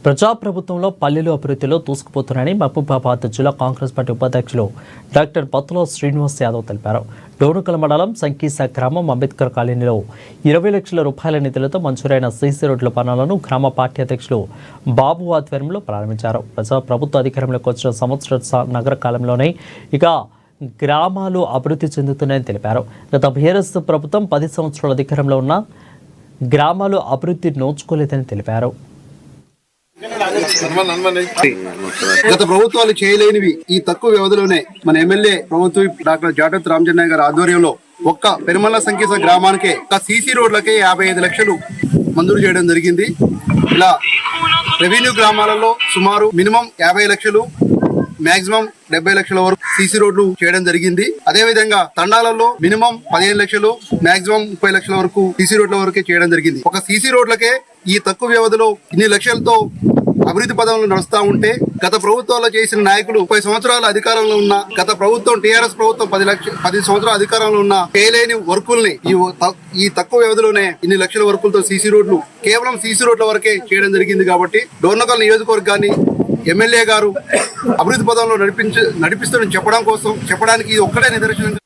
ప్రజాప్రభుత్వంలో పల్లెలు అభివృద్ధిలో దూసుకుపోతున్నారని మహబూబాబాద్ జిల్లా కాంగ్రెస్ పార్టీ ఉపాధ్యక్షులు డాక్టర్ పత్తుల శ్రీనివాస్ యాదవ్ తెలిపారు. డోనుకల మండలం సంకీస గ్రామం అంబేద్కర్ కాలనీలో 20 లక్షల రూపాయల నిధులతో మంజూరైన సీసీ రోడ్ల పనులను గ్రామ పార్టీ అధ్యక్షులు బాబు ఆధ్వర్యంలో ప్రారంభించారు. ప్రజాప్రభుత్వ అధికారంలోకి వచ్చిన సంవత్సర నగర కాలంలోనే ఇక గ్రామాలు అభివృద్ధి చెందుతున్నాయని తెలిపారు. గత బీఆర్ఎస్ ప్రభుత్వం 10 సంవత్సరాల అధికారంలో ఉన్న గ్రామాలు అభివృద్ధి నోచుకోలేదని తెలిపారు. గత ప్రభుత్వాలు చేయలేనివి ఈ తక్కువ వ్యవధిలోనే మన ఎమ్మెల్యే ప్రభుత్వం డాక్టర్ జాటత్ రామచంద్ర గారి ఆధ్వర్యంలో ఒక్క పెరుమల సంకీస గ్రామానికే ఒక సీసీ రోడ్లకే 55 లక్షలు మంజూరు చేయడం జరిగింది. ఇలా రెవెన్యూ గ్రామాలలో సుమారు మినిమం 50 లక్షలు మాక్సిమం 70 లక్షల వరకు సీసీ రోడ్లు చేయడం జరిగింది. అదే విధంగా తండాలలో మినిమం 15 లక్షలు మాక్సిమం 30 లక్షల వరకు సీసీ రోడ్ల వరకే చేయడం జరిగింది. ఒక సీసీ రోడ్లకే ఈ తక్కువ వ్యవధిలో ఇన్ని లక్షలతో అభివృద్ధి పదంలో నడుస్తా ఉంటే గత ప్రభుత్వాల్లో చేసిన నాయకులు 30 సంవత్సరాల అధికారంలో ఉన్న గత ప్రభుత్వం టీఆర్ఎస్ ప్రభుత్వం 10 సంవత్సరాల అధికారంలో ఉన్న చేయలేని వర్కుల్ని ఈ తక్కువ వ్యవధిలోనే ఇన్ని లక్షల వర్కులతో సీసీ రోడ్లు కేవలం సీసీ రోడ్ల వరకే చేయడం జరిగింది. కాబట్టి డోర్నకల్ నియోజకవర్గాన్ని ఎమ్మెల్యే గారు అభివృద్ధి పదంలో నడిపిస్తారని చెప్పడానికి ఇది ఒక్కటే నిదర్శనం.